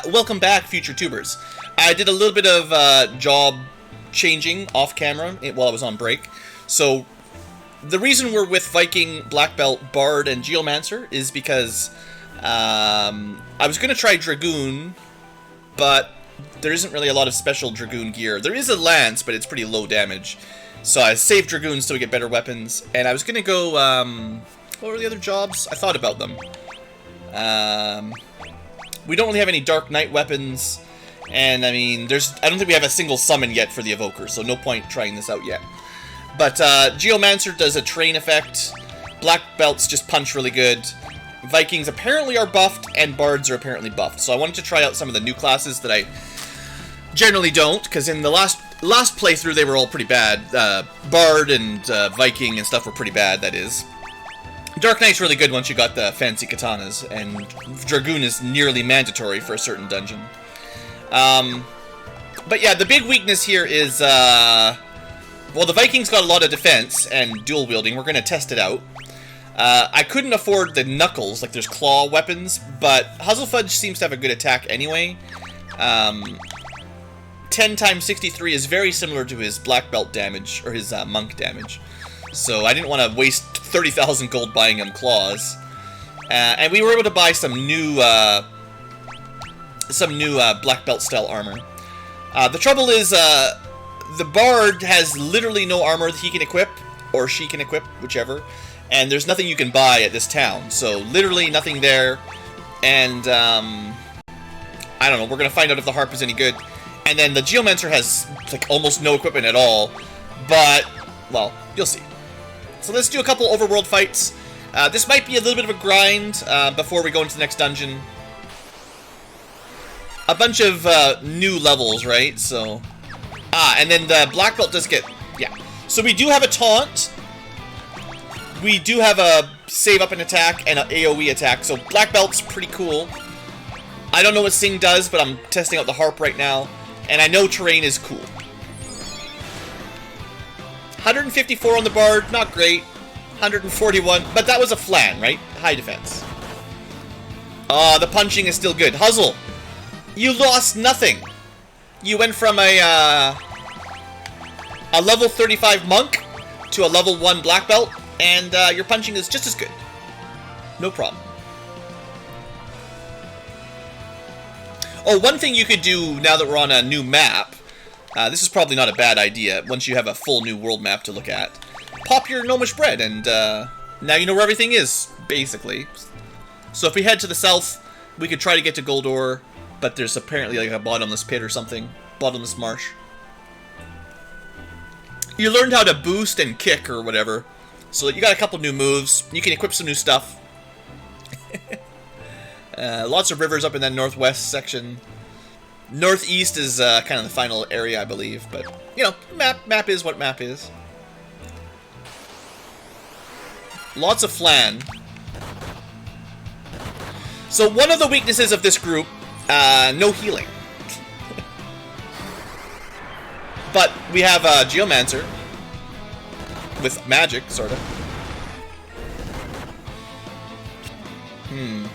Welcome back, future tubers. I did a little bit of job changing off camera while I was on break. So the reason we're with Viking, Black Belt, Bard, and Geomancer is because I was going to try Dragoon, but there isn't really a lot of special Dragoon gear. There is a lance, but it's pretty low damage. So I saved Dragoons so we get better weapons. And I was going to go, what were the other jobs? I thought about them. We don't really have any Dark Knight weapons. And, I mean, I don't think we have a single summon yet for the Evoker, so no point trying this out yet. But, Geomancer does a train effect. Black Belts just punch really good. Vikings apparently are buffed, and Bards are apparently buffed. So I wanted to try out some of the new classes that I generally don't, because in the last playthrough they were all pretty bad. Bard and Viking and stuff were pretty bad, that is. Dark Knight's really good once you got the fancy katanas, and Dragoon is nearly mandatory for a certain dungeon. But yeah, the big weakness here is, well, the Vikings got a lot of defense and dual wielding. We're going to test it out. I couldn't afford the knuckles, like there's claw weapons, but Huzzlefudge seems to have a good attack anyway. 10 times 63 is very similar to his black belt damage, or his monk damage. So I didn't want to waste 30,000 gold buying him claws. And we were able to buy some new black belt style armor. The trouble is, the Bard has literally no armor that he can equip, or she can equip, whichever. And there's nothing you can buy at this town, so literally nothing there. And, I don't know, we're going to find out if the harp is any good. And then the Geomancer has, like, almost no equipment at all. But, well, you'll see. So let's do a couple overworld fights. This might be a little bit of a grind before we go into the next dungeon. A bunch of new levels, right? So, and then the Black Belt does get, yeah. So we do have a taunt. We do have a save up an attack and an AoE attack. So Black Belt's pretty cool. I don't know what Sing does, but I'm testing out the harp right now. And I know terrain is cool. 154 on the Bard, not great. 141, but that was a flan, right? High defense. The punching is still good. Huzzle, you lost nothing. You went from a level 35 monk to a level 1 black belt, and your punching is just as good. No problem. Oh, one thing you could do now that we're on a new map, this is probably not a bad idea once you have a full new world map to look at. Pop your gnomish bread, and now you know where everything is, basically. So if we head to the south, we could try to get to Goldor, but there's apparently like a bottomless pit or something. Bottomless marsh. You learned how to boost and kick or whatever, so you got a couple new moves. You can equip some new stuff. Lots of rivers up in that northwest section. Northeast is kind of the final area, I believe, but, you know, map is what map is. Lots of flan. So one of the weaknesses of this group, no healing. But we have Geomancer with magic, sort of.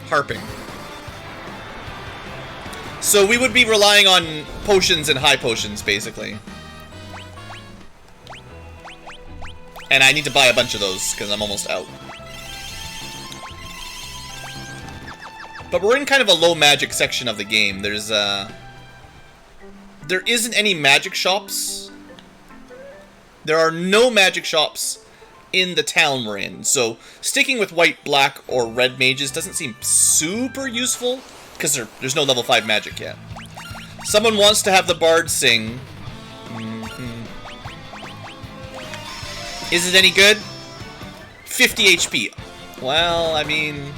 Harping. So we would be relying on potions and high potions, basically. And I need to buy a bunch of those, because I'm almost out. But we're in kind of a low magic section of the game. There isn't any magic shops. There are no magic shops in the town we're in. So sticking with white, black, or red mages doesn't seem super useful, because there's no level 5 magic yet. Someone wants to have the Bard sing. Is it any good? 50 HP. Well, I mean,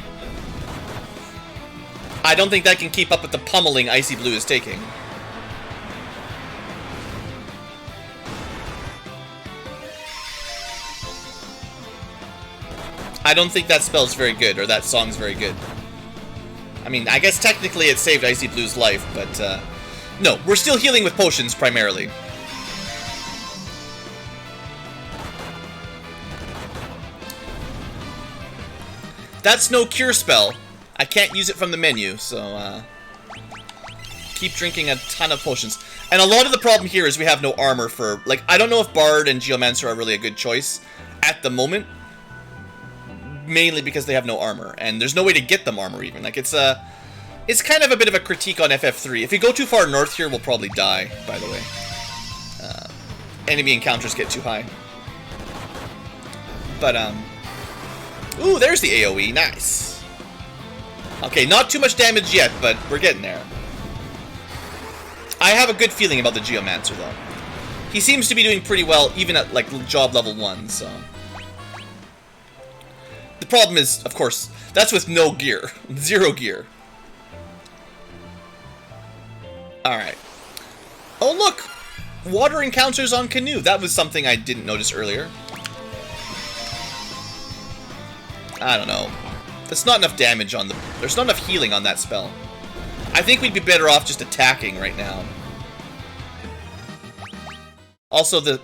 I don't think that can keep up with the pummeling Icy Blue is taking. I don't think that spell's very good, or that song's very good. I mean, I guess technically it saved Icy Blue's life, but, no, we're still healing with potions, primarily. That's no cure spell. I can't use it from the menu, so, keep drinking a ton of potions. And a lot of the problem here is we have no armor for... Like, I don't know if Bard and Geomancer are really a good choice at the moment. Mainly because they have no armor. And there's no way to get them armor, even. Like, it's kind of a bit of a critique on FF3. If we go too far north here, we'll probably die, by the way. Enemy encounters get too high. But, ooh, there's the AoE. Nice. Okay, not too much damage yet, but we're getting there. I have a good feeling about the Geomancer, though. He seems to be doing pretty well, even at, like, job level 1, so... The problem is, of course, that's with no gear. 0 gear. Alright. Oh, look! Water encounters on Canoe. That was something I didn't notice earlier. I don't know. There's not enough damage on the... There's not enough healing on that spell. I think we'd be better off just attacking right now. Also, the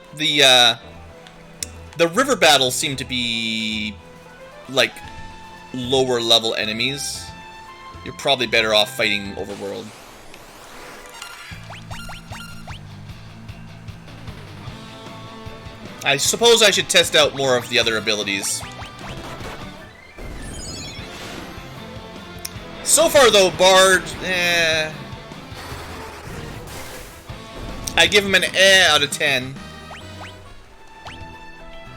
river battles seem to be... like, lower level enemies. You're probably better off fighting Overworld. I suppose I should test out more of the other abilities. So far, though, Bard, I give him an out of 10.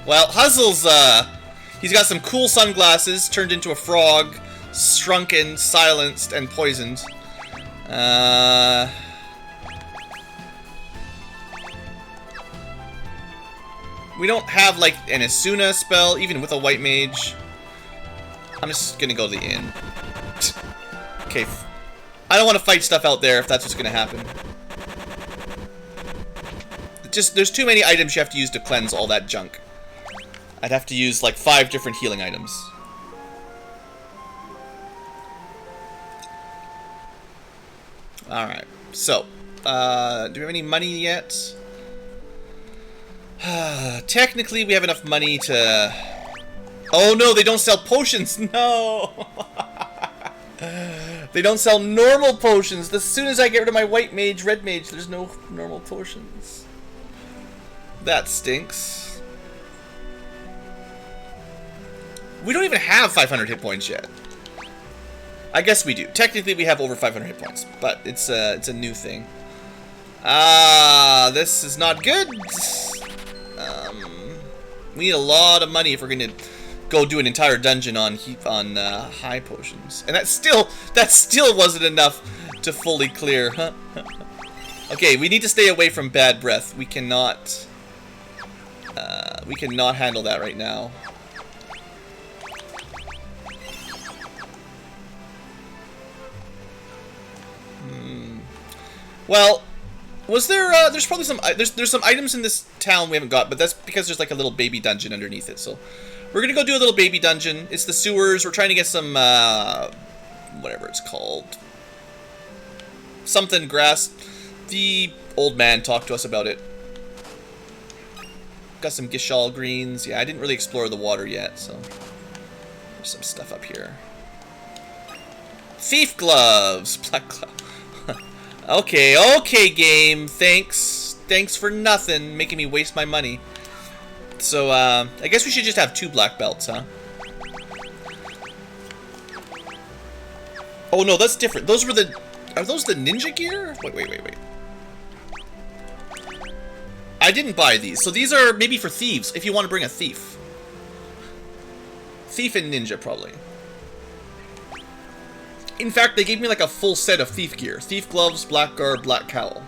Well, Huzzle's, he's got some cool sunglasses, turned into a frog, shrunken, silenced, and poisoned. We don't have, like, an Asuna spell, even with a white mage. I'm just gonna go to the inn. Okay. I don't want to fight stuff out there if that's what's gonna happen. There's too many items you have to use to cleanse all that junk. I'd have to use, like, 5 different healing items. Alright. So, do we have any money yet? Technically, we have enough money to... Oh no, they don't sell potions! No! They don't sell normal potions! As soon as I get rid of my white mage, red mage, there's no normal potions. That stinks. We don't even have 500 hit points yet. I guess we do. Technically, we have over 500 hit points, but it's a new thing. This is not good. We need a lot of money if we're going to go do an entire dungeon on high potions, and that still wasn't enough to fully clear. Huh? Okay, we need to stay away from bad breath. We cannot handle that right now. Well, was there? There's probably some. There's some items in this town we haven't got, but that's because there's like a little baby dungeon underneath it. So we're gonna go do a little baby dungeon. It's the sewers. We're trying to get some whatever it's called, something grass. The old man talked to us about it. Got some Gishal greens. Yeah, I didn't really explore the water yet, so there's some stuff up here. Thief gloves, black glove. Okay, game. Thanks for nothing, making me waste my money. So, I guess we should just have 2 black belts, huh? Oh no, that's different. Those were the... Are those the ninja gear? Wait. I didn't buy these. So these are maybe for thieves, if you want to bring a thief. Thief and ninja, probably. In fact, they gave me like a full set of thief gear. Thief gloves, black garb, black cowl.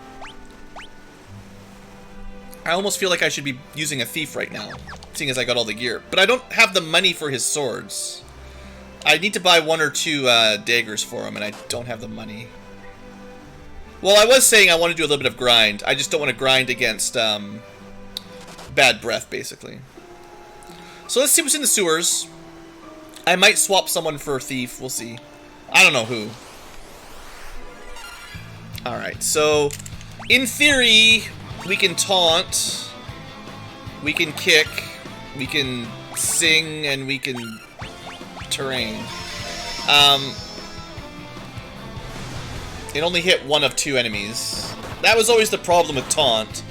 I almost feel like I should be using a thief right now, seeing as I got all the gear. But I don't have the money for his swords. I need to buy 1 or 2 daggers for him, and I don't have the money. Well, I was saying I want to do a little bit of grind. I just don't want to grind against bad breath, basically. So let's see what's in the sewers. I might swap someone for a thief. We'll see. I don't know who. Alright, so in theory, we can taunt, we can kick, we can sing, and we can It only hit one of 2 enemies. That was always the problem with taunt.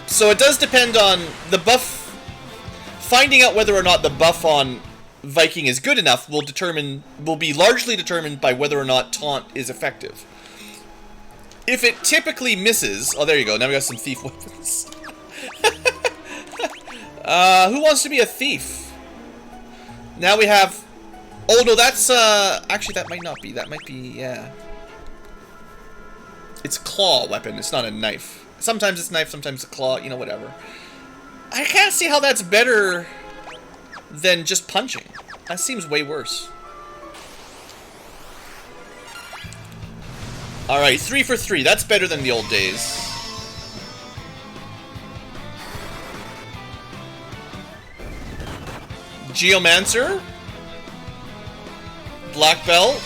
So it does depend on the buff. Finding out whether or not the buff on Viking is good enough will be largely determined by whether or not taunt is effective. If it typically misses... Oh, there you go. Now we got some thief weapons. Who wants to be a thief? Now we have... Oh, no, that's... Actually, that might not be. That might be... Yeah. It's a claw weapon. It's not a knife. Sometimes it's knife, sometimes it's claw. You know, whatever. I can't see how that's better than just punching. That seems way worse. Alright, 3 for 3. That's better than the old days. Geomancer. Black belt.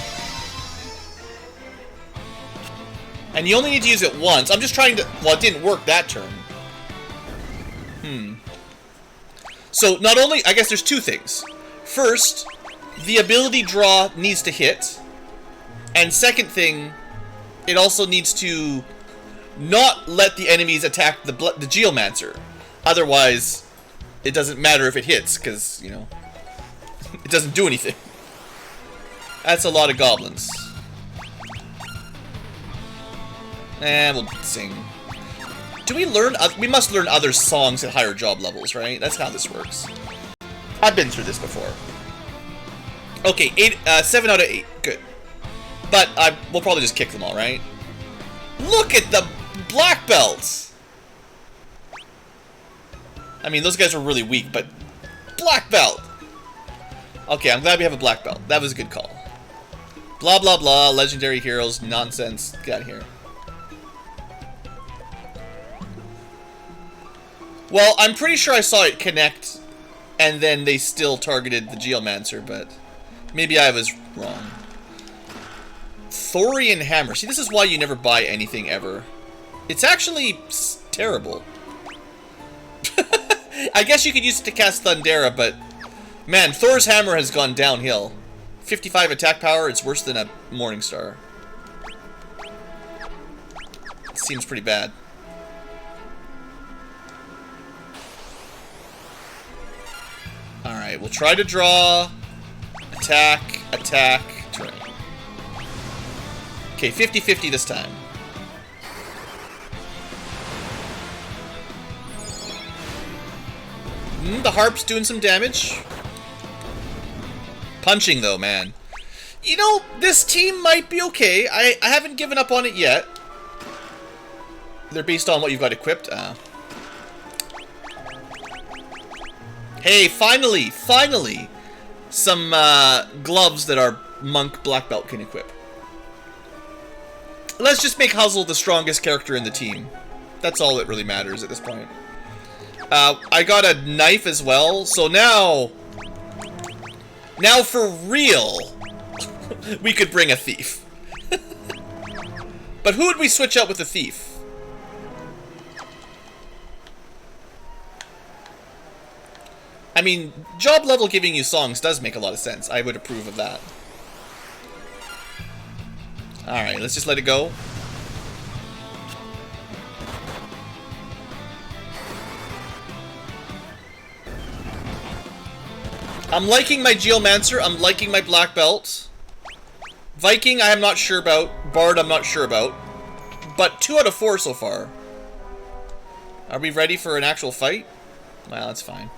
And you only need to use it once. I'm just trying to... Well, it didn't work that turn. So, not only... I guess there's 2 things. First, the ability draw needs to hit. And second thing, it also needs to not let the enemies attack the Geomancer. Otherwise, it doesn't matter if it hits, because, you know, it doesn't do anything. That's a lot of goblins. And we'll sing. Do we learn... we must learn other songs at higher job levels, right? That's how this works. I've been through this before. Okay, 7 out of 8. Good. But we'll probably just kick them all, right? Look at the black belts! I mean, those guys were really weak, but... Black belt! Okay, I'm glad we have a black belt. That was a good call. Blah, blah, blah. Legendary heroes. Nonsense. Get out of here. Well, I'm pretty sure I saw it connect, and then they still targeted the Geomancer, but maybe I was wrong. Thorian Hammer. See, this is why you never buy anything ever. It's actually terrible. I guess you could use it to cast Thundera, but... Man, Thor's Hammer has gone downhill. 55 attack power, it's worse than a Morningstar. It seems pretty bad. Alright, we'll try to draw, attack, attack, terrain. Okay, 50-50 this time. The harp's doing some damage. Punching, though, man. You know, this team might be okay. I haven't given up on it yet. They're based on what you've got equipped. Hey, finally, some gloves that our monk black belt can equip. Let's just make Huzzle the strongest character in the team. That's all that really matters at this point. I got a knife as well, so now for real, we could bring a thief. But who would we switch out with a thief? I mean, job level giving you songs does make a lot of sense. I would approve of that. Alright, let's just let it go. I'm liking my Geomancer. I'm liking my black belt. Viking, I am not sure about. Bard, I'm not sure about. But 2 out of 4 so far. Are we ready for an actual fight? Well, that's fine.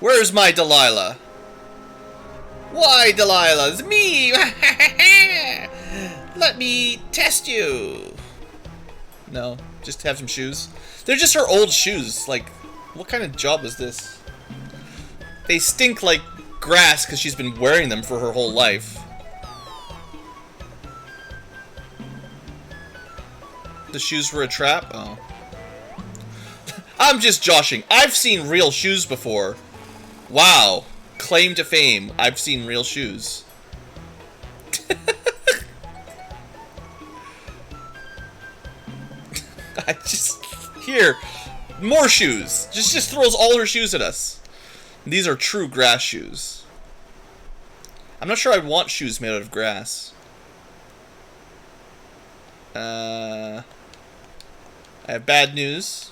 Where's my Delilah? Why, Delilah? It's me! Let me test you. No, just have some shoes. They're just her old shoes. Like, what kind of job is this? They stink like grass because she's been wearing them for her whole life. The shoes were a trap? Oh. I'm just joshing. I've seen real shoes before. Wow. Claim to fame. I've seen real shoes. I just... Here. More shoes. Just throws all her shoes at us. These are true grass shoes. I'm not sure I'd want shoes made out of grass. I have bad news.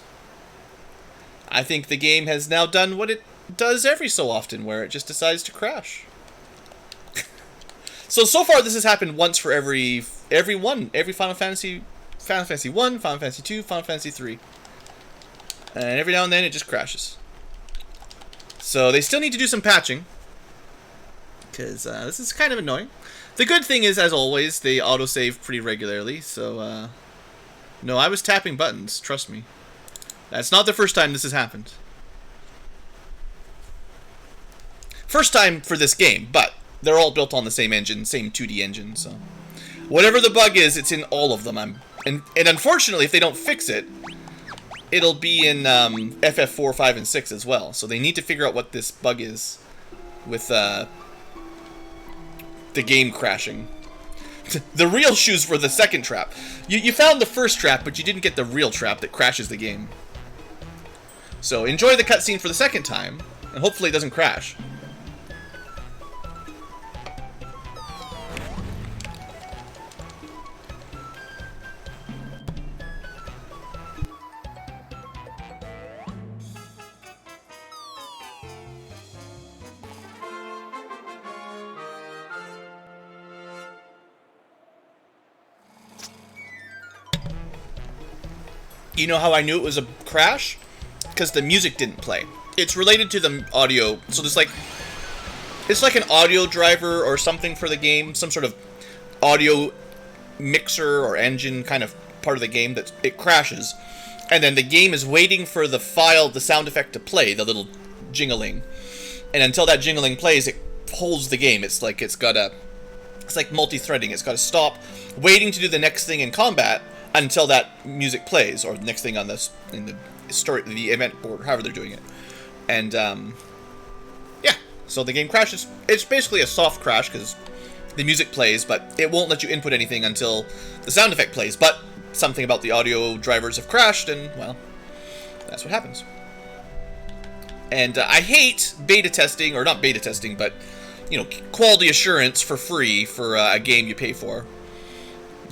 I think the game has now done what it does every so often, where it just decides to crash. So far this has happened once for every Final Fantasy 1, Final Fantasy 2, Final Fantasy 3. And every now and then it just crashes. So they still need to do some patching, because this is kind of annoying. The good thing is, as always, they autosave pretty regularly, so no, I was tapping buttons, trust me. That's not the first time this has happened. First time for this game, but they're all built on the same engine, same 2D engine, so whatever the bug is, it's in all of them. And unfortunately, if they don't fix it, it'll be in FF4, 5, and 6 as well. So they need to figure out what this bug is with the game crashing. The real shoes were the second trap. You found the first trap, but you didn't get the real trap that crashes the game. So enjoy the cutscene for the second time, and hopefully it doesn't crash. You know how I knew it was a crash? Because the music didn't play. It's related to the audio, so there's it's like an audio driver or something for the game, some sort of audio mixer or engine kind of part of the game that it crashes, and then the game is waiting for the sound effect to play, the little jingling, and until that jingling plays, it holds the game. It's like multi-threading. It's got to stop, waiting to do the next thing in combat until that music plays, or the next thing on in the story, the event board, however they're doing it. And yeah, so the game crashes. It's basically a soft crash because the music plays, but it won't let you input anything until the sound effect plays. But something about the audio drivers have crashed, and well, that's what happens. And I hate beta testing, or not beta testing, but quality assurance for free for a game you pay for.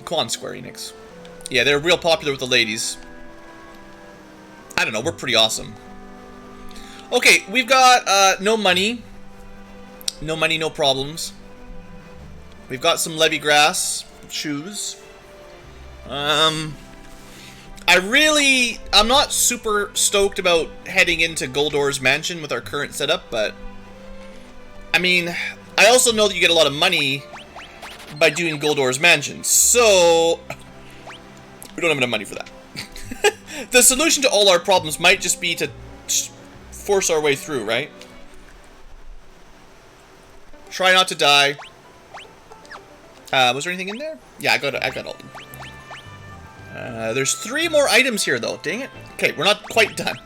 Come on, Square Enix. Yeah, they're real popular with the ladies. I don't know, we're pretty awesome. Okay, we've got no money. No money, no problems. We've got some levy grass shoes. I'm not super stoked about heading into Goldor's mansion with our current setup, but I mean, I also know that you get a lot of money by doing Goldor's mansion, so we don't have enough money for that. The solution to all our problems might just be to force our way through, right? Try not to die. Was there anything in there? Yeah, I got all of them. There's 3 more items here, though. Dang it. Okay, we're not quite done.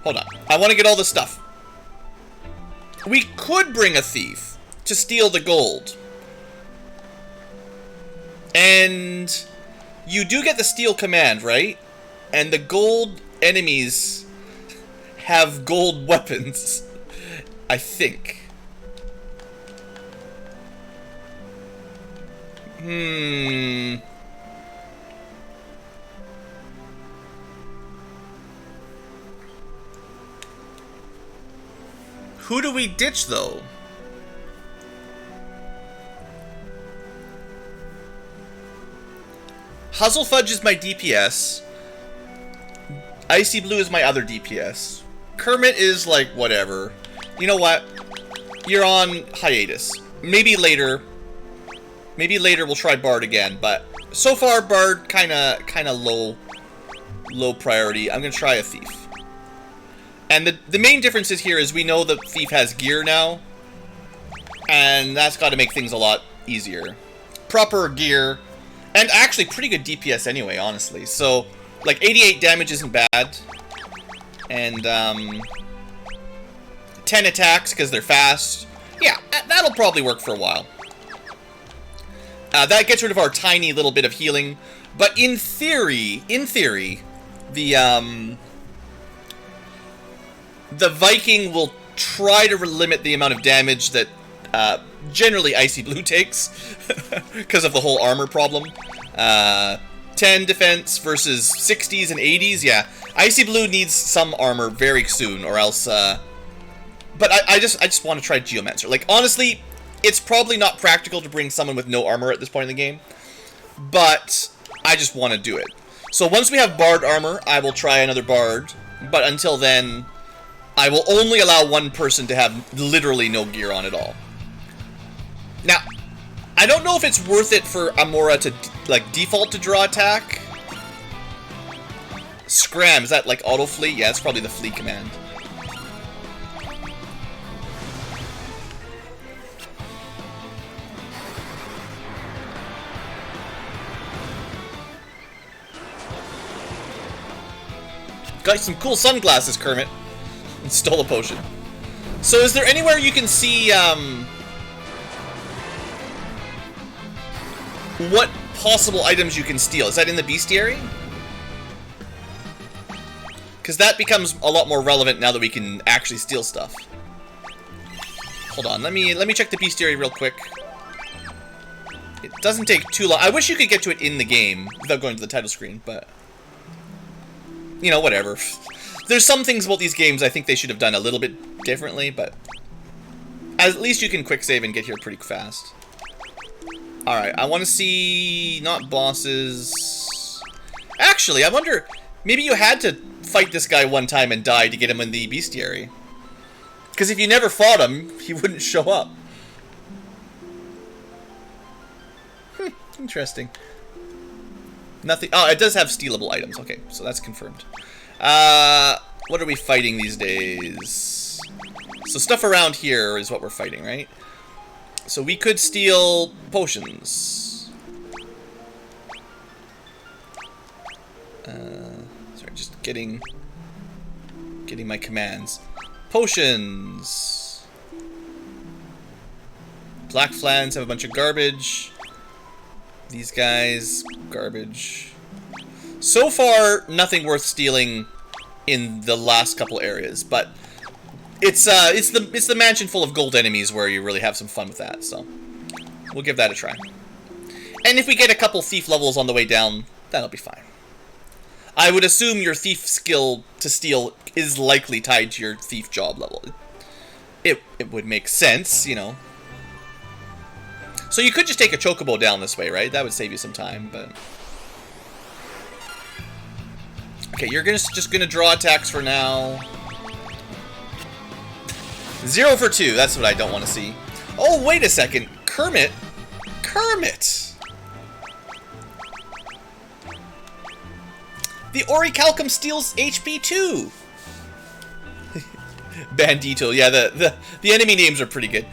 Hold on. I want to get all the stuff. We could bring a thief to steal the gold. And you do get the steal command, right? And the gold enemies have gold weapons, I think. Who do we ditch, though? Huzzlefudge is my DPS. Icy Blue is my other DPS. Kermit is like, whatever. You know what? You're on hiatus. Maybe later. Maybe later we'll try Bard again, but so far Bard kinda low priority. I'm gonna try a Thief. And the main difference is here is we know the Thief has gear now, and that's gotta make things a lot easier. Proper gear, and actually pretty good DPS anyway, honestly. So, like, 88 damage isn't bad, and 10 attacks because they're fast. Yeah, that'll probably work for a while. That gets rid of our tiny little bit of healing, but in theory, the Viking will try to limit the amount of damage that generally Icy Blue takes because of the whole armor problem. 10 defense versus 60s and 80s, yeah. Icy Blue needs some armor very soon, or else, But I just want to try Geomancer. Like, honestly, it's probably not practical to bring someone with no armor at this point in the game, but I just want to do it. So once we have Bard armor, I will try another Bard, but until then, I will only allow one person to have literally no gear on at all. Now, I don't know if it's worth it for Amora to, like, default to draw attack. Scram, is that, like, auto-flee? Yeah, that's probably the flee command. Got some cool sunglasses, Kermit. And stole a potion. So is there anywhere you can see, what possible items you can steal? Is that in the bestiary? Because that becomes a lot more relevant now that we can actually steal stuff. Hold on, let me check the bestiary real quick. It doesn't take too long. I wish you could get to it in the game without going to the title screen, but... you know, whatever. There's some things about these games I think they should have done a little bit differently, but at least you can quick save and get here pretty fast. Alright, I want to see... not bosses... Actually, I wonder... maybe you had to fight this guy one time and die to get him in the bestiary. Because if you never fought him, he wouldn't show up. Interesting. Nothing. Oh, it does have stealable items. Okay, so that's confirmed. What are we fighting these days? So stuff around here is what we're fighting, right? So we could steal potions. Sorry, just getting my commands. Potions. Black Flans have a bunch of garbage. These guys, garbage. So far, nothing worth stealing in the last couple areas, but it's the mansion full of gold enemies where you really have some fun with that. So we'll give that a try. And if we get a couple thief levels on the way down, that'll be fine. I would assume your thief skill to steal is likely tied to your thief job level. It would make sense, you know. So you could just take a chocobo down this way, right? That would save you some time, but... okay, you're just gonna draw attacks for now. 0 for 2, that's what I don't want to see. Oh, wait a second. Kermit? Kermit! The Orichalcum steals HP too! Bandito, yeah, the enemy names are pretty good.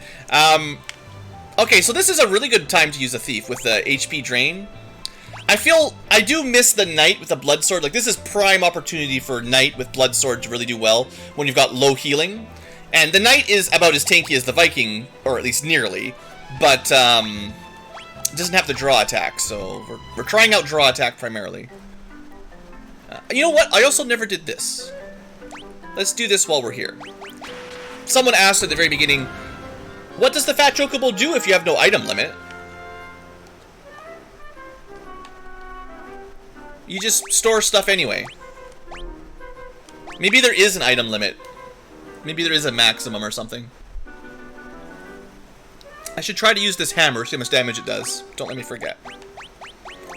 Okay, so this is a really good time to use a thief with the HP drain. I do miss the knight with the blood sword. Like, this is prime opportunity for knight with blood sword to really do well when you've got low healing. And the knight is about as tanky as the viking, or at least nearly, but doesn't have the draw attack. So we're trying out draw attack primarily. You know what? I also never did this. Let's do this while we're here. Someone asked at the very beginning, what does the Fat Chocobo do if you have no item limit? You just store stuff anyway. Maybe there is an item limit. Maybe there is a maximum or something. I should try to use this hammer, see how much damage it does. Don't let me forget.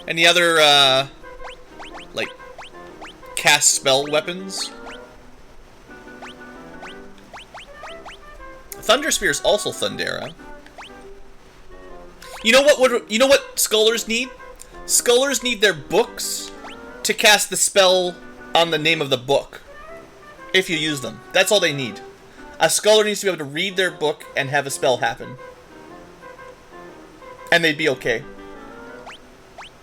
Any other, like, cast spell weapons? Thunder Spear is also Thundera. You know what scholars need? Scholars need their books to cast the spell on the name of the book. If you use them. That's all they need. A scholar needs to be able to read their book and have a spell happen. And they'd be okay.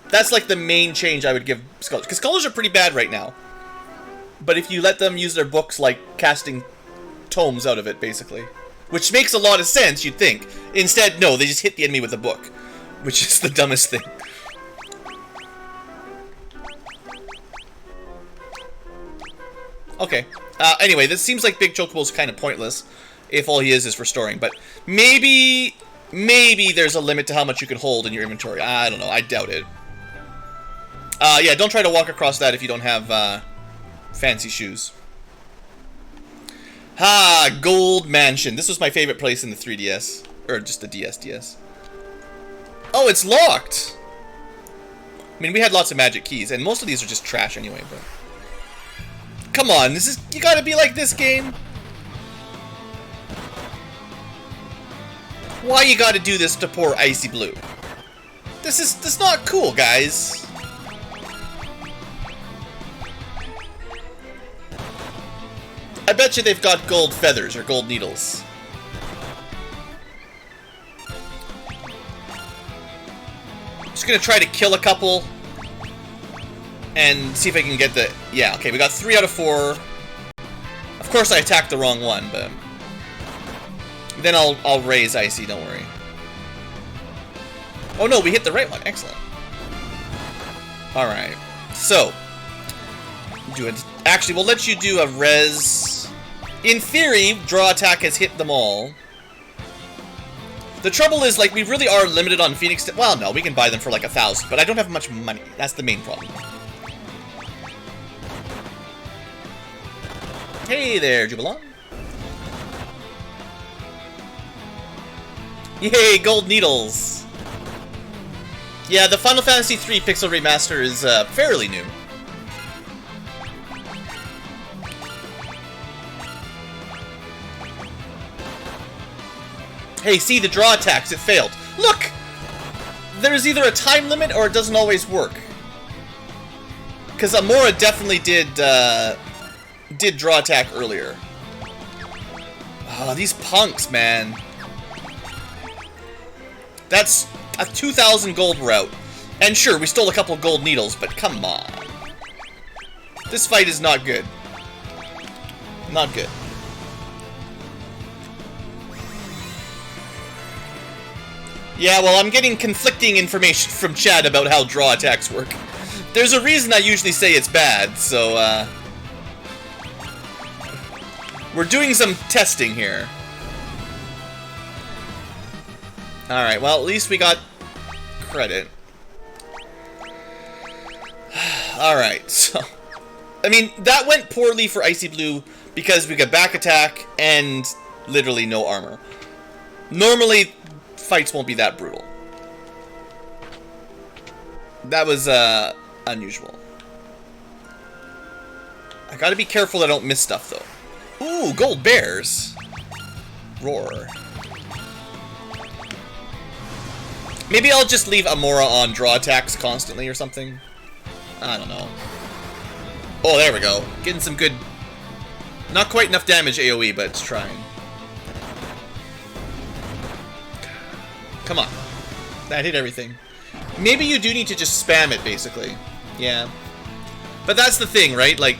That's like the main change I would give scholars. Because scholars are pretty bad right now. But if you let them use their books, like casting tomes out of it, basically. Which makes a lot of sense, you'd think. Instead, no, they just hit the enemy with a book. Which is the dumbest thing. Okay. Anyway, this seems like Big Chocobo's kind of pointless. If all he is restoring. But maybe there's a limit to how much you can hold in your inventory. I don't know. I doubt it. Yeah, don't try to walk across that if you don't have fancy shoes. Gold Mansion. This was my favorite place in the 3DS. Or just the DS. Oh, it's locked! I mean, we had lots of magic keys, and most of these are just trash anyway, but... Come on, this is... You gotta be like this game? Why you gotta do this to poor Icy Blue? This is not cool, guys. I bet you they've got gold feathers or gold needles. Just gonna try to kill a couple and see if I can get the... Yeah, okay, we got 3 out of 4. Of course I attacked the wrong one, but... Then I'll raise Icy, don't worry. Oh no, we hit the right one. Excellent. Alright. So. Do it. Actually, we'll let you do a res. In theory, draw attack has hit them all. The trouble is, like, we really are limited on Phoenix... Well, no, we can buy them for like 1,000, but I don't have much money. That's the main problem. Hey there, Jubilant. Yay, gold needles! Yeah, the Final Fantasy III Pixel Remaster is fairly new. Hey, see the draw attacks, it failed. Look! There's either a time limit or it doesn't always work. Because Amora definitely did draw attack earlier. Oh, these punks, man. That's a 2,000 gold route. And sure, we stole a couple gold needles, but come on. This fight is not good. Not good. Yeah, well, I'm getting conflicting information from chat about how draw attacks work. There's a reason I usually say it's bad, so, we're doing some testing here. Alright, well, at least we got credit. Alright, so... I mean, that went poorly for Icy Blue because we got back attack and literally no armor. Normally, fights won't be that brutal. That was, unusual. I gotta be careful I don't miss stuff, though. Ooh, gold bears! Roar. Maybe I'll just leave Amora on draw attacks constantly or something. I don't know. Oh, there we go. Getting some good... Not quite enough damage AoE, but it's trying. Come on. That hit everything. Maybe you do need to just spam it, basically. Yeah. But that's the thing, right? Like,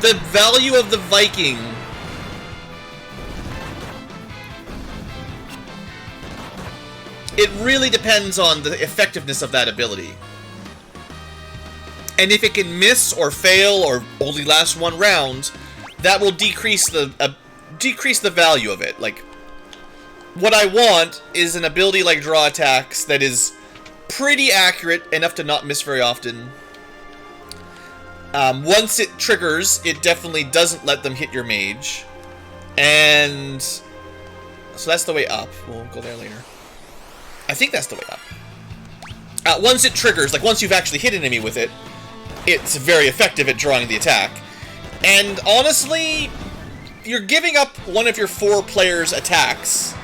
the value of the Viking... It really depends on the effectiveness of that ability. And if it can miss or fail or only last one round, that will decrease the value of it. Like, what I want is an ability like draw attacks that is pretty accurate, enough to not miss very often. Once it triggers, it definitely doesn't let them hit your mage. And so that's the way up. We'll go there later. I think that's the way up. Once it triggers, like once you've actually hit an enemy with it, it's very effective at drawing the attack. And honestly, you're giving up one of your 4 players' attacks.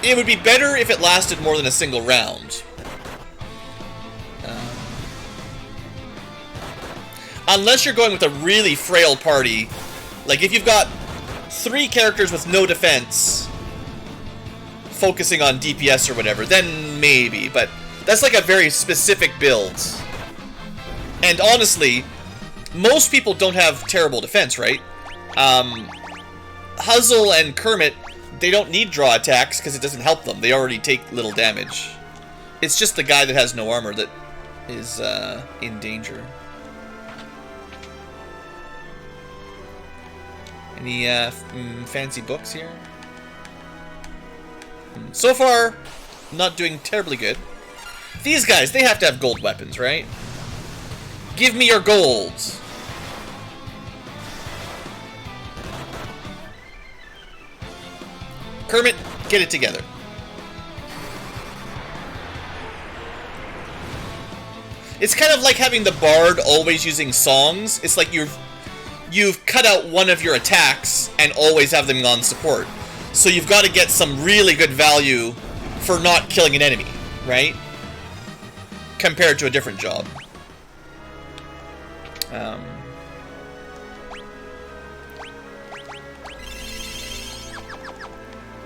It would be better if it lasted more than a single round. Unless you're going with a really frail party. Like if you've got 3 characters with no defense, focusing on DPS or whatever, then maybe, but that's like a very specific build. And honestly, most people don't have terrible defense, right? Huzzle and Kermit, they don't need draw attacks because it doesn't help them. They already take little damage. It's just the guy that has no armor that is in danger. Any fancy books here? So far, not doing terribly good. These guys, they have to have gold weapons, right? Give me your gold. Kermit, get it together. It's kind of like having the bard always using songs. It's like you've cut out one of your attacks and always have them on support. So you've got to get some really good value for not killing an enemy, right? Compared to a different job.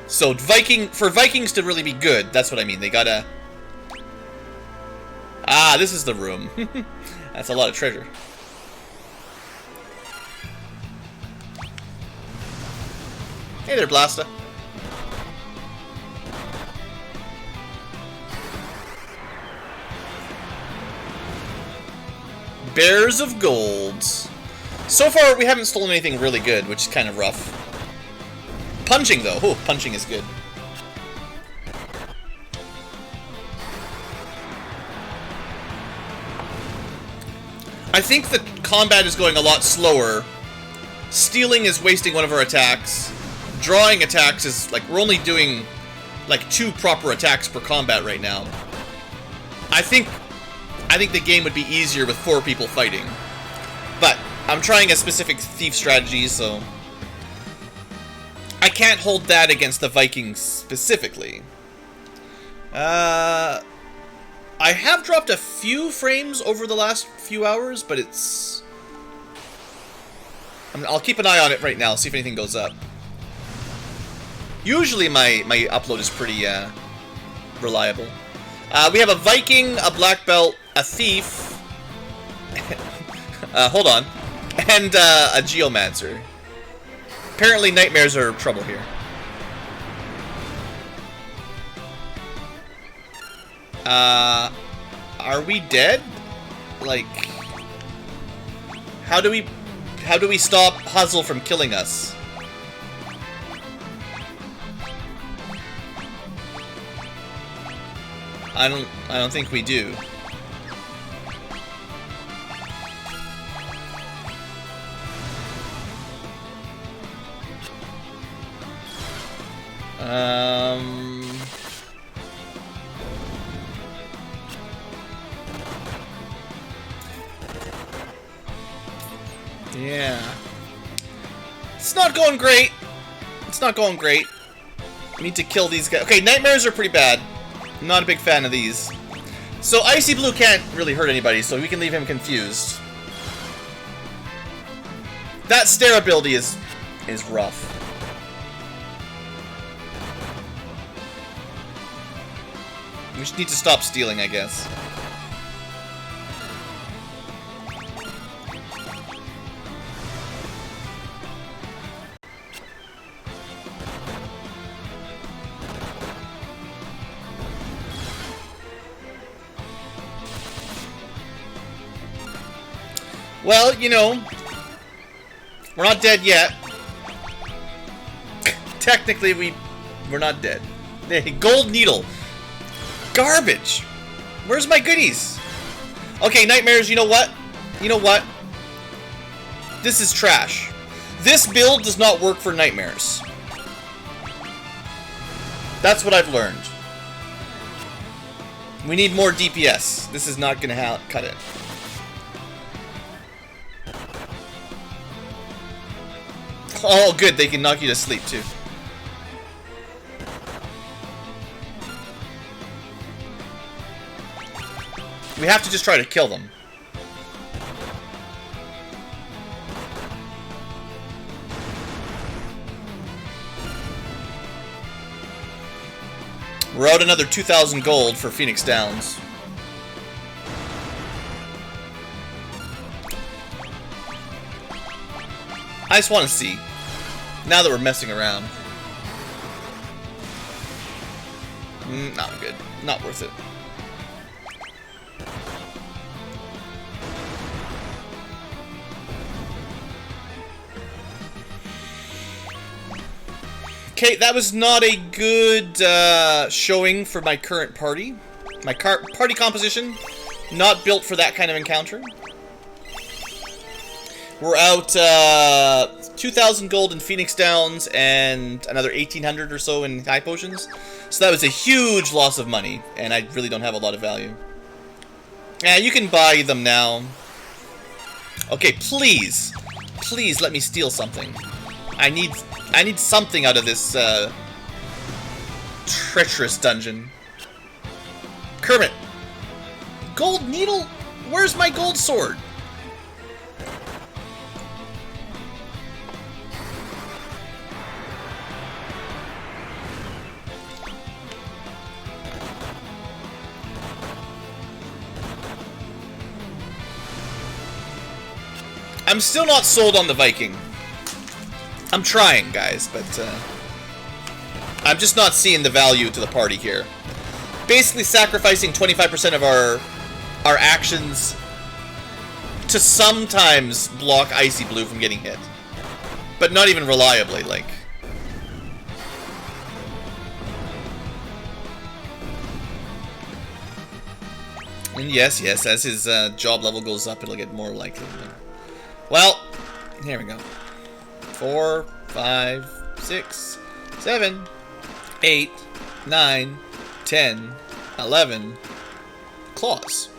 So for Vikings to really be good, that's what I mean. They gotta... Ah, this is the room. That's a lot of treasure. Hey there, Blasta. Bears of Gold. So far, we haven't stolen anything really good, which is kind of rough. Punching, though. Oh, punching is good. I think the combat is going a lot slower. Stealing is wasting one of our attacks. Drawing attacks is, like, we're only doing, like, 2 proper attacks per combat right now. I think the game would be easier with 4 people fighting. But I'm trying a specific thief strategy, so I can't hold that against the Vikings specifically. I have dropped a few frames over the last few hours, but it's... I'll keep an eye on it right now, see if anything goes up. Usually my upload is pretty reliable. We have a Viking, a black belt, a thief, hold on, and a geomancer. Apparently nightmares are trouble here. Are we dead? Like, how do we stop Huzzle from killing us? I don't think we do. Yeah. It's not going great. It's not going great. We need to kill these guys. Okay, nightmares are pretty bad. I'm not a big fan of these. So Icy Blue can't really hurt anybody, so we can leave him confused. That stare ability is rough. We just need to stop stealing, I guess. Well, you know, we're not dead yet. Technically, we're not dead. Hey, gold needle. Garbage. Where's my goodies? Okay, nightmares, you know what? You know what? This is trash. This build does not work for nightmares. That's what I've learned. We need more DPS. This is not going to cut it. Oh, good. They can knock you to sleep, too. We have to just try to kill them. We're out another 2,000 gold for Phoenix Downs. I just want to see. Now that we're messing around. Not good. Not worth it. Okay, that was not a good showing for my current party. My party composition, not built for that kind of encounter. We're out 2,000 gold in Phoenix Downs and another 1,800 or so in high potions. So that was a huge loss of money, and I really don't have a lot of value. Yeah, you can buy them now. Okay, please. Please let me steal something. I need something out of this treacherous dungeon. Kermit! Gold needle? Where's my gold sword? I'm still not sold on the Viking. I'm trying, guys, but I'm just not seeing the value to the party here. Basically sacrificing 25% of our actions to sometimes block Icy Blue from getting hit. But not even reliably, like. And yes, as his job level goes up, it'll get more likely. Well, here we go. 4, 5, 6, 7, 8, 9, 10, 11. Claws.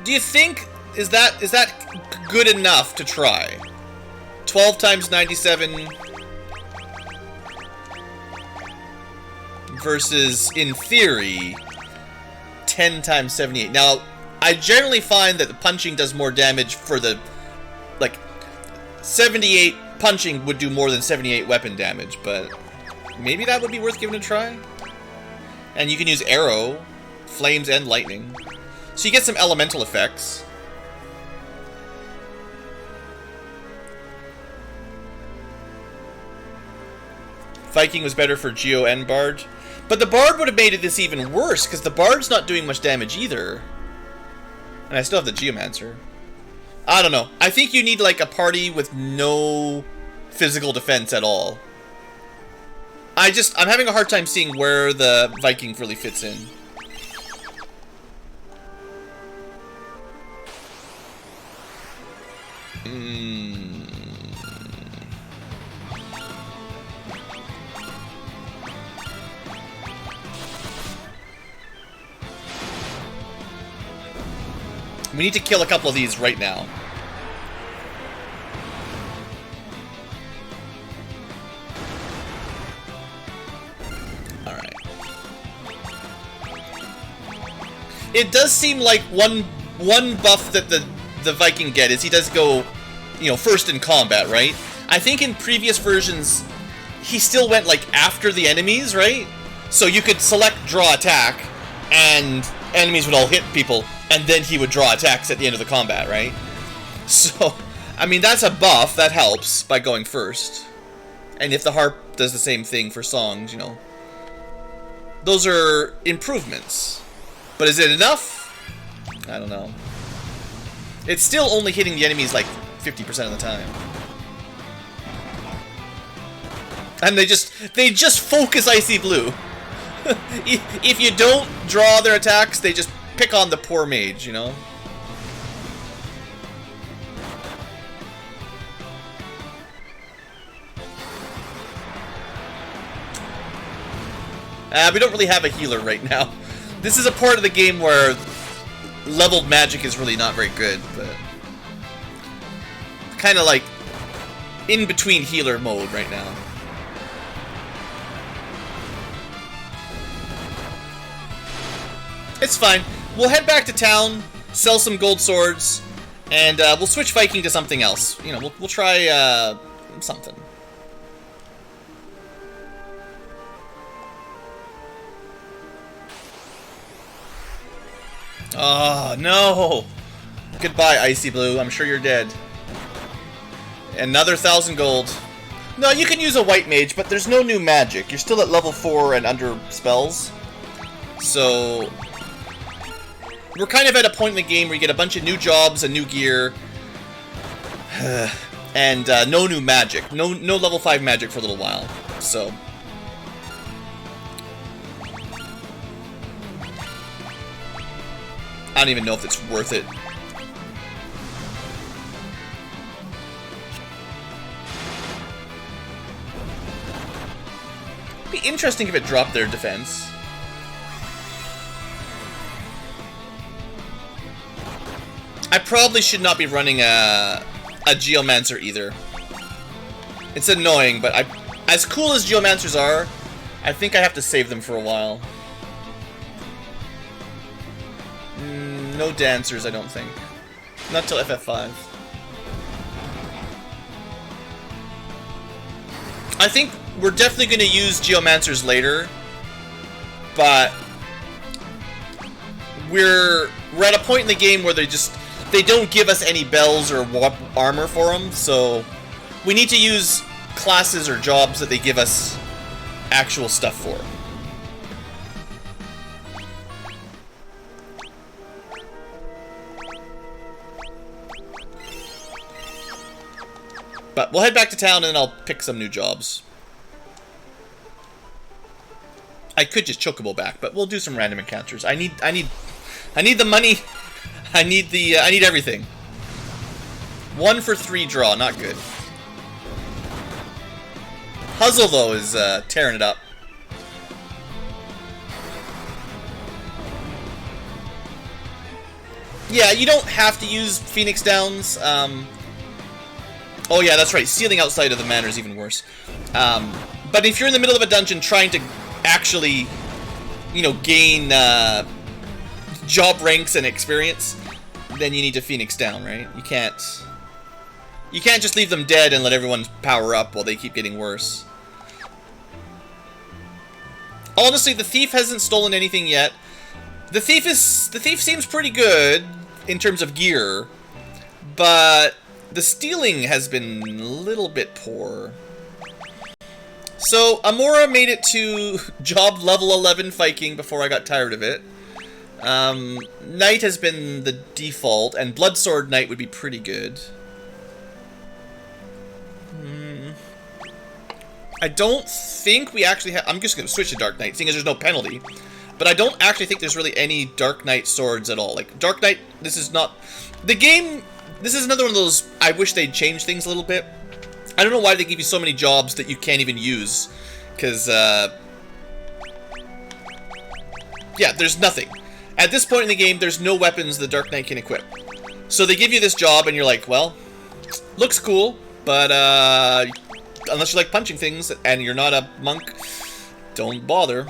Do you think is that good enough to try? 12 times 97 versus, in theory, 10 times 78. Now, I generally find that the punching does more damage for the, like, 78 punching would do more than 78 weapon damage, but maybe that would be worth giving a try. And you can use arrow, flames, and lightning. So you get some elemental effects. Viking was better for Geo and Bard. But the Bard would have made this even worse, because the Bard's not doing much damage either. And I still have the Geomancer. I don't know. I think you need, like, a party with no physical defense at all. I'm having a hard time seeing where the Viking really fits in. We need to kill a couple of these right now. Alright. It does seem like one buff that the Viking get is he does go, you know, first in combat, right? I think in previous versions, he still went, like, after the enemies, right? So you could select draw attack, and enemies would all hit people, and then he would draw attacks at the end of the combat, right? So, I mean, that's a buff. That helps by going first. And if the harp does the same thing for songs, you know. Those are improvements. But is it enough? I don't know. It's still only hitting the enemies like 50% of the time. And they just focus Icy Blue. If you don't draw their attacks, they just pick on the poor mage, you know? We don't really have a healer right now. This is a part of the game where leveled magic is really not very good, but kind of like in between healer mode right now. It's fine. We'll head back to town, sell some gold swords, and we'll switch Viking to something else. You know, we'll try something. Oh, no! Goodbye, Icy Blue. I'm sure you're dead. Another 1,000 gold. No, you can use a white mage, but there's no new magic. You're still at level 4 and under spells. So we're kind of at a point in the game where you get a bunch of new jobs and new gear. And no new magic. No level 5 magic for a little while. So I don't even know if it's worth it. It'd be interesting if it dropped their defense. I probably should not be running a Geomancer either. It's annoying, but as cool as Geomancers are, I think I have to save them for a while. No dancers, I don't think. Not till FF5. I think we're definitely going to use Geomancers later, but we're at a point in the game where they don't give us any bells or armor for them, so we need to use classes or jobs that they give us actual stuff for. But we'll head back to town and then I'll pick some new jobs. I could just Chocobo back, but we'll do some random encounters. I need the money. I need everything. 1 for 3 draw, not good. Puzzle though is tearing it up. Yeah, you don't have to use Phoenix Downs. Oh yeah, that's right. Stealing outside of the manor is even worse. But if you're in the middle of a dungeon trying to actually, you know, gain job ranks and experience, then you need to Phoenix down, right? You can't just leave them dead and let everyone power up while they keep getting worse. Honestly, the thief hasn't stolen anything yet. The thief seems pretty good in terms of gear, but the stealing has been a little bit poor. So, Amora made it to job level 11 Viking before I got tired of it. Knight has been the default, and Bloodsword Knight would be pretty good. I don't think we actually have... I'm just going to switch to Dark Knight, seeing as there's no penalty. But I don't actually think there's really any Dark Knight swords at all. Like, Dark Knight, this is not... The game... This is another one of those... I wish they'd change things a little bit. I don't know why they give you so many jobs that you can't even use. Because, yeah, there's nothing. At this point in the game, there's no weapons the Dark Knight can equip. So they give you this job, and you're like, well, looks cool, but, unless you like punching things, and you're not a monk, don't bother.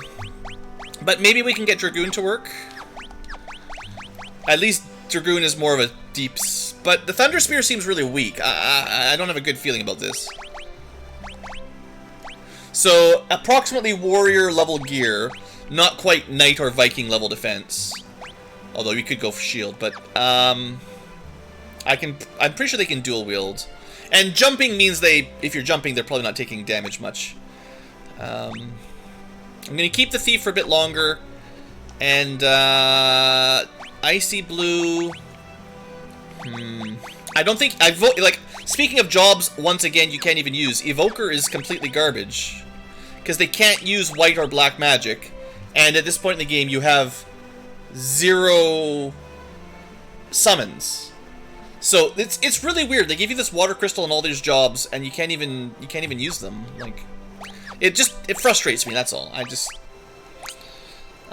But maybe we can get Dragoon to work. At least Dragoon is more of a deep... But the Thunder Spear seems really weak. I don't have a good feeling about this. So, approximately Warrior level gear. Not quite Knight or Viking level defense. Although you could go for shield, but I'm pretty sure they can dual wield. And jumping means if you're jumping, they're probably not taking damage much. I'm gonna keep the thief for a bit longer. And Icy Blue. I don't think like, speaking of jobs, once again you can't even use. Evoker is completely garbage. Because they can't use white or black magic. And at this point in the game, you have 0 summons. So it's really weird. They give you this water crystal and all these jobs, and you can't even use them. Like, it frustrates me. That's all. I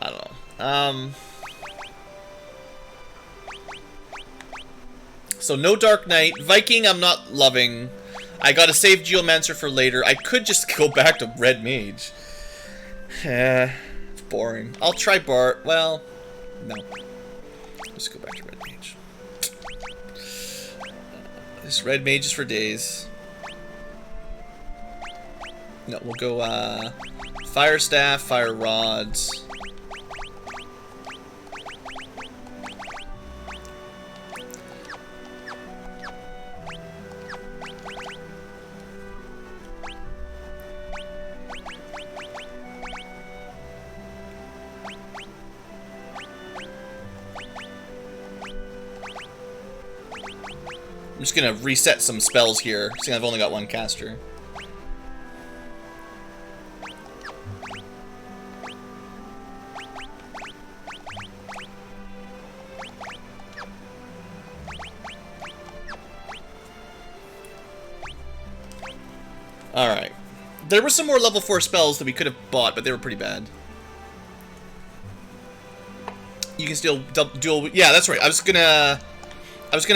don't know. So no Dark Knight. Viking, I'm not loving. I gotta save Geomancer for later. I could just go back to Red Mage. It's boring. I'll try Bart. Well, no. Just go back to Red Mage. This Red Mage is for days. No, we'll go Fire Staff, Fire Rods. I'm just gonna reset some spells here, seeing I've only got one caster. Alright. There were some more level 4 spells that we could have bought, but they were pretty bad. You can still dual... Yeah, that's right. I was gonna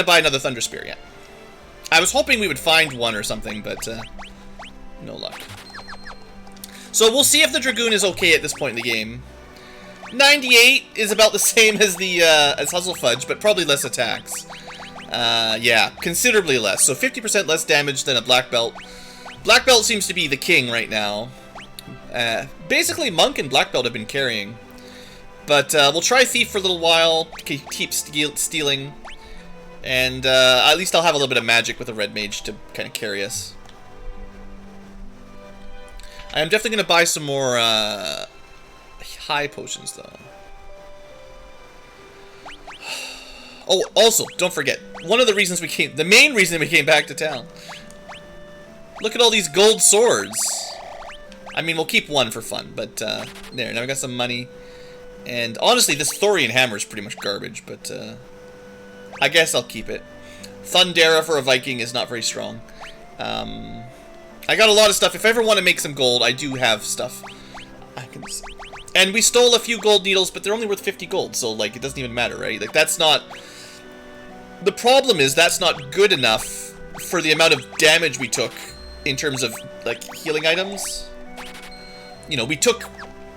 buy another Thunder Spear, yeah. I was hoping we would find one or something, but no luck. So we'll see if the Dragoon is okay at this point in the game. 98 is about the same as the as Huzzlefudge, but probably less attacks. Yeah, considerably less. So 50% less damage than a Black Belt. Black Belt seems to be the king right now. Basically, Monk and Black Belt have been carrying. But we'll try Thief for a little while, keep stealing. And at least I'll have a little bit of magic with a Red Mage to kind of carry us. I am definitely going to buy some more high potions, though. Oh, also, don't forget, one of the reasons the main reason we came back to town. Look at all these gold swords. I mean, we'll keep one for fun, but there, now we got some money. And honestly, this Thorian hammer is pretty much garbage, but I guess I'll keep it. Thundera for a Viking is not very strong. I got a lot of stuff. If I ever want to make some gold, I do have stuff. And we stole a few gold needles, but they're only worth 50 gold, so, like, it doesn't even matter, right? Like, that's not... The problem is that's not good enough for the amount of damage we took in terms of, like, healing items. You know, we took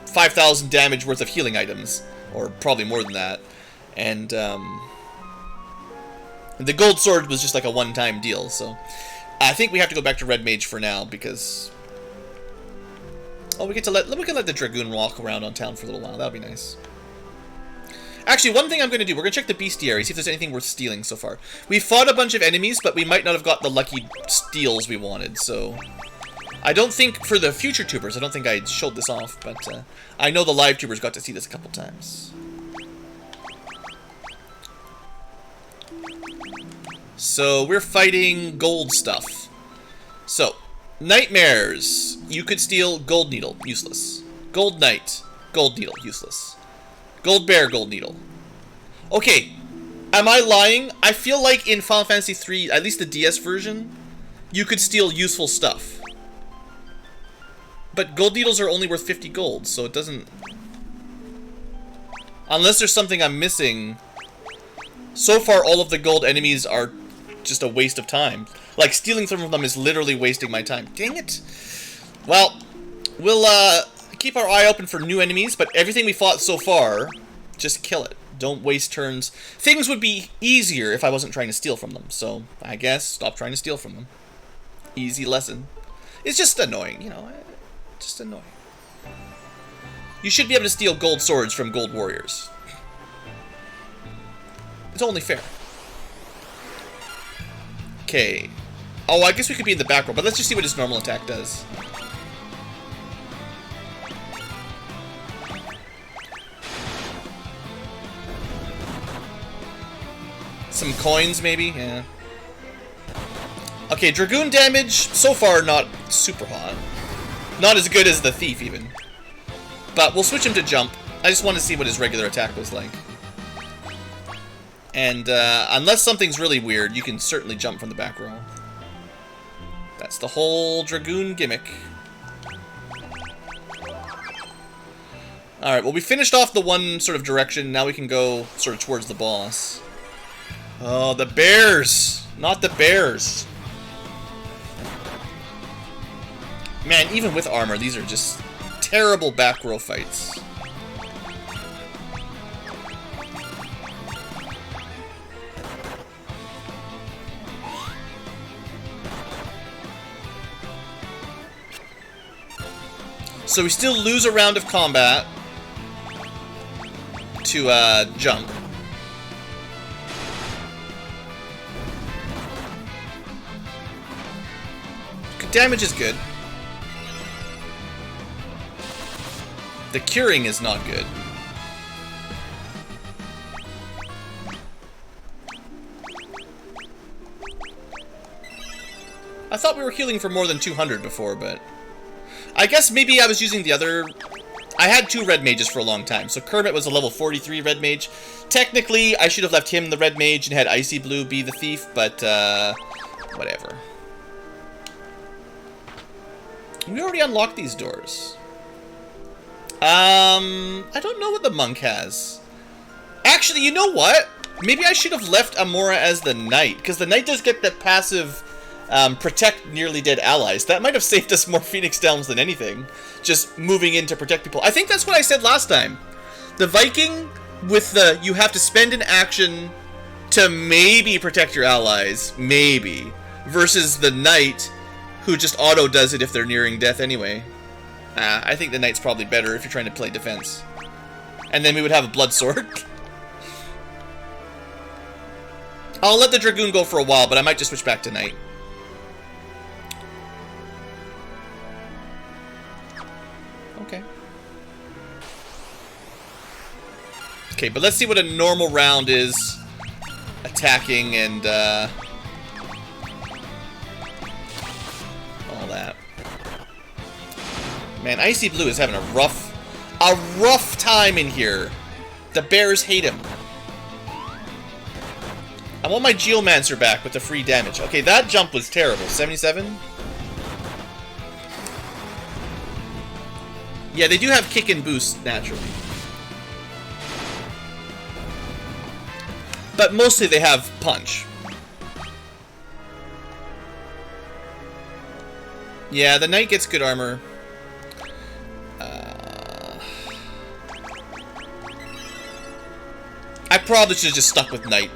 5,000 damage worth of healing items, or probably more than that. And, the gold sword was just like a one-time deal, so... I think we have to go back to Red Mage for now, because... Oh, we can let the Dragoon walk around on town for a little while. That'll be nice. Actually, one thing I'm going to do, we're going to check the bestiary, see if there's anything worth stealing so far. We fought a bunch of enemies, but we might not have got the lucky steals we wanted, so... I don't think, for the future tubers, I don't think I showed this off, but I know the live tubers got to see this a couple times. So, we're fighting gold stuff. So, Nightmares. You could steal Gold Needle. Useless. Gold Knight. Gold Needle. Useless. Gold Bear. Gold Needle. Okay. Am I lying? I feel like in Final Fantasy III, at least the DS version, you could steal useful stuff. But gold needles are only worth 50 gold, so it doesn't... Unless there's something I'm missing. So far, all of the gold enemies are just a waste of time. Like, stealing from them is literally wasting my time. Dang it! Well, we'll keep our eye open for new enemies, but everything we fought so far, just kill it. Don't waste turns. Things would be easier if I wasn't trying to steal from them, so I guess stop trying to steal from them. Easy lesson. It's just annoying, you know, just annoying. You should be able to steal gold swords from gold warriors. It's only fair. Okay. Oh, I guess we could be in the back row, but let's just see what his normal attack does. Some coins, maybe? Yeah. Okay, Dragoon damage, so far not super hot. Not as good as the Thief, even. But we'll switch him to Jump. I just want to see what his regular attack was like. And unless something's really weird, you can certainly jump from the back row. That's the whole Dragoon gimmick. Alright, well we finished off the one sort of direction, now we can go sort of towards the boss. Oh, the bears! Not the bears! Man, even with armor, these are just terrible back row fights. So we still lose a round of combat to jump. Damage is good. The curing is not good. I thought we were healing for more than 200 before, but... I guess maybe I was using the other... I had two red mages for a long time, so Kermit was a level 43 red mage. Technically, I should have left him the red mage and had Icy Blue be the thief, but, whatever. We already unlocked these doors. I don't know what the monk has. Actually, you know what? Maybe I should have left Amora as the knight, because the knight does get the passive protect nearly dead allies. That might have saved us more Phoenix Downs than anything. Just moving in to protect people. I think that's what I said last time. The Viking with the you have to spend an action to maybe protect your allies, maybe, versus the knight who just auto does it if they're nearing death anyway. I think the knight's probably better if you're trying to play defense. And then we would have a blood sword. I'll let the dragoon go for a while, but I might just switch back to knight. Okay. Okay, but let's see what a normal round is. Attacking and all that. Man, Icy Blue is having a rough time in here. The bears hate him. I want my Geomancer back with the free damage. Okay, that jump was terrible. 77? Yeah, they do have kick and boost naturally. But mostly they have punch. Yeah, the knight gets good armor. I probably should have just stuck with knight.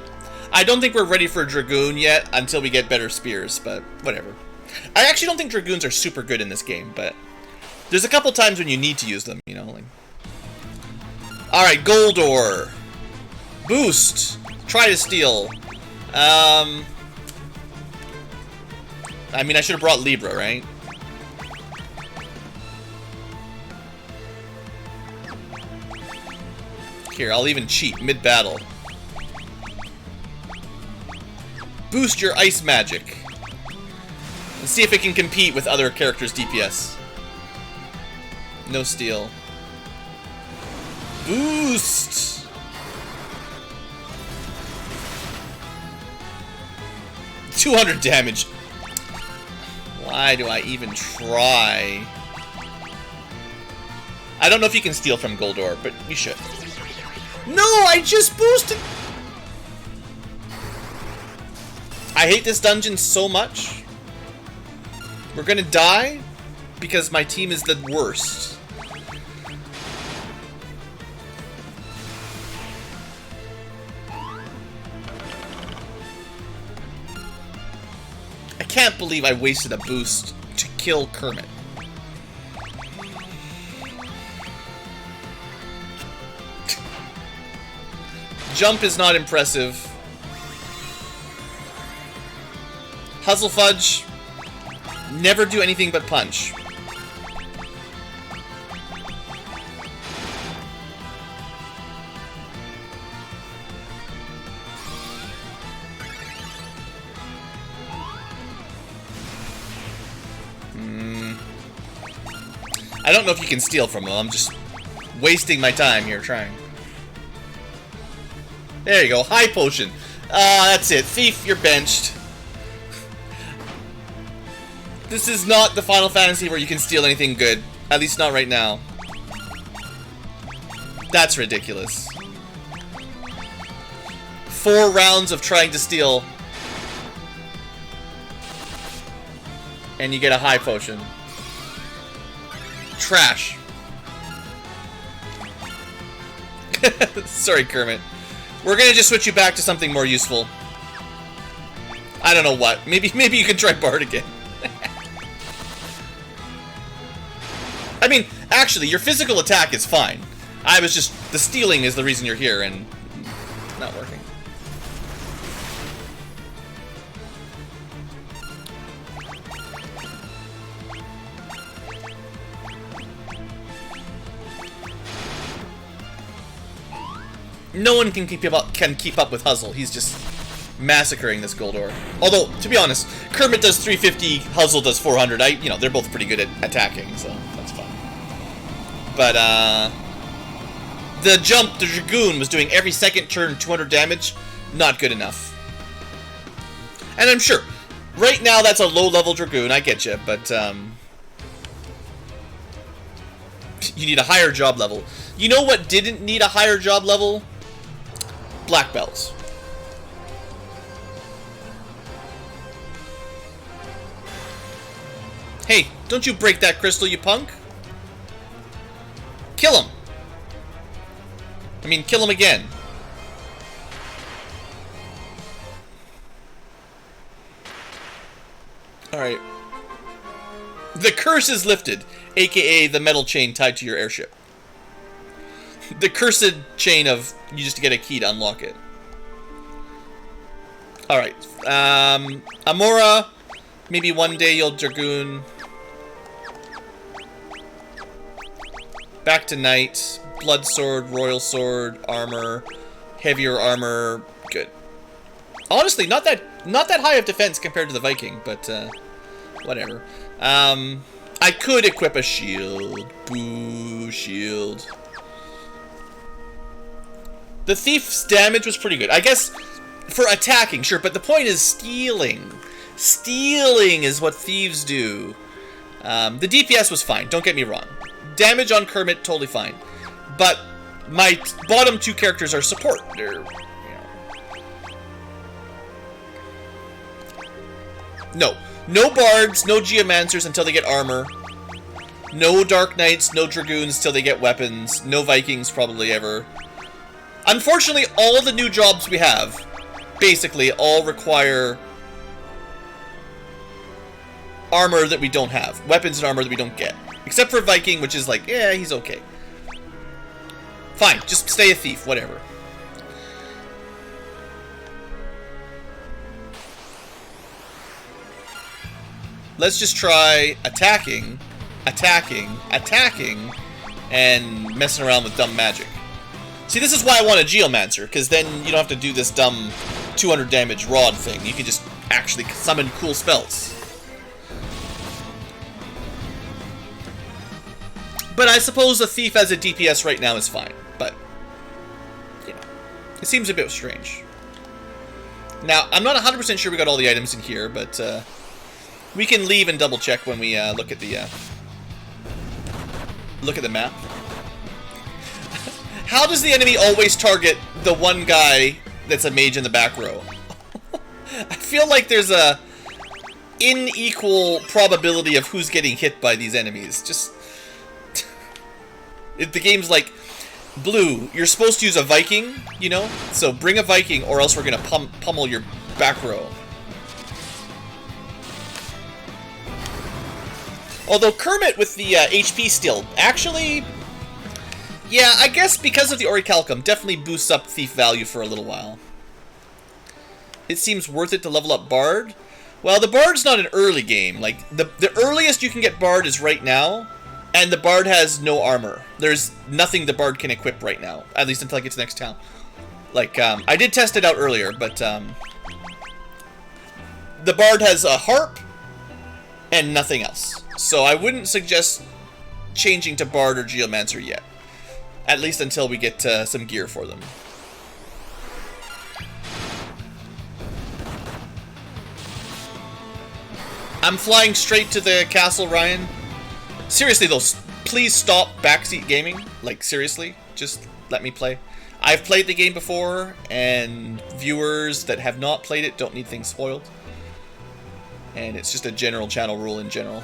I don't think we're ready for a dragoon yet until we get better spears, but whatever. I actually don't think dragoons are super good in this game, but there's a couple times when you need to use them, you know. Like... Alright, Goldor. Boost. Try to steal. I mean, I should have brought Libra, right? Here, I'll even cheat mid-battle. Boost your ice magic. And see if it can compete with other characters' DPS. No steal. Boost! $200 damage. Why do I even try? I don't know if you can steal from Goldor, but you should. No, I just boosted! I hate this dungeon so much. We're gonna die because my team is the worst. I can't believe I wasted a boost to kill Kermit. Jump is not impressive. Huzzlefudge. Never do anything but punch. I don't know if you can steal from them. I'm just wasting my time here trying. There you go. High potion. That's it. Thief, you're benched. This is not the Final Fantasy where you can steal anything good. At least not right now. That's ridiculous. 4 rounds of trying to steal. And you get a high potion. Trash. Sorry, Kermit. We're gonna just switch you back to something more useful. I don't know what. Maybe you can try Bard again. I mean, actually, your physical attack is fine. I was just... The stealing is the reason you're here, and... not working. No one can keep up with Huzzle. He's just massacring this Goldor. Although, to be honest, Kermit does 350, Huzzle does 400. You know, they're both pretty good at attacking, so that's fine. But the jump, the dragoon was doing every second turn 200 damage. Not good enough. And I'm sure, right now that's a low-level dragoon. I get you, but You need a higher job level. You know what didn't need a higher job level? Black belts. Hey, don't you break that crystal, you punk. Kill him. I mean, kill him again. Alright. The curse is lifted, aka the metal chain tied to your airship. The cursed chain of you just get a key to unlock it. Alright. Amora, maybe one day you'll dragoon. Back to knight, blood sword, royal sword, armor, heavier armor, good. Honestly, not that high of defense compared to the Viking, but whatever. I could equip a shield. Boo, shield. The thief's damage was pretty good. I guess for attacking, sure, but the point is stealing. Stealing is what thieves do. The DPS was fine, don't get me wrong. Damage on Kermit, totally fine. But my bottom two characters are support. They're, you know. No bards, no geomancers until they get armor. No dark knights, no dragoons till they get weapons. No vikings probably ever. Unfortunately, all the new jobs we have basically all require armor that we don't have. Weapons and armor that we don't get. Except for Viking, which is like, yeah, he's okay. Fine, just stay a thief, whatever. Let's just try attacking, and messing around with dumb magic. See, this is why I want a Geomancer, because then you don't have to do this dumb 200 damage rod thing. You can just actually summon cool spells. But I suppose a thief as a DPS right now is fine. But, you know, it seems a bit strange. Now, I'm not 100% sure we got all the items in here, but we can leave and double check when we look at the map. How does the enemy always target the one guy that's a mage in the back row? I feel like there's a unequal probability of who's getting hit by these enemies. Just the game's like, Blue, you're supposed to use a Viking, you know? So bring a Viking or else we're gonna pummel your back row. Although Kermit with the HP steal, actually, yeah, I guess because of the Orichalcum, definitely boosts up thief value for a little while. It seems worth it to level up Bard. Well, the Bard's not an early game. Like, the earliest you can get Bard is right now, and the Bard has no armor. There's nothing the Bard can equip right now, at least until I get to the next town. Like, I did test it out earlier, but the Bard has a harp and nothing else. So I wouldn't suggest changing to Bard or Geomancer yet. At least until we get some gear for them. I'm flying straight to the castle, Ryan. Seriously though, please stop backseat gaming. Like, seriously, just let me play. I've played the game before, and viewers that have not played it don't need things spoiled. And it's just a general channel rule in general.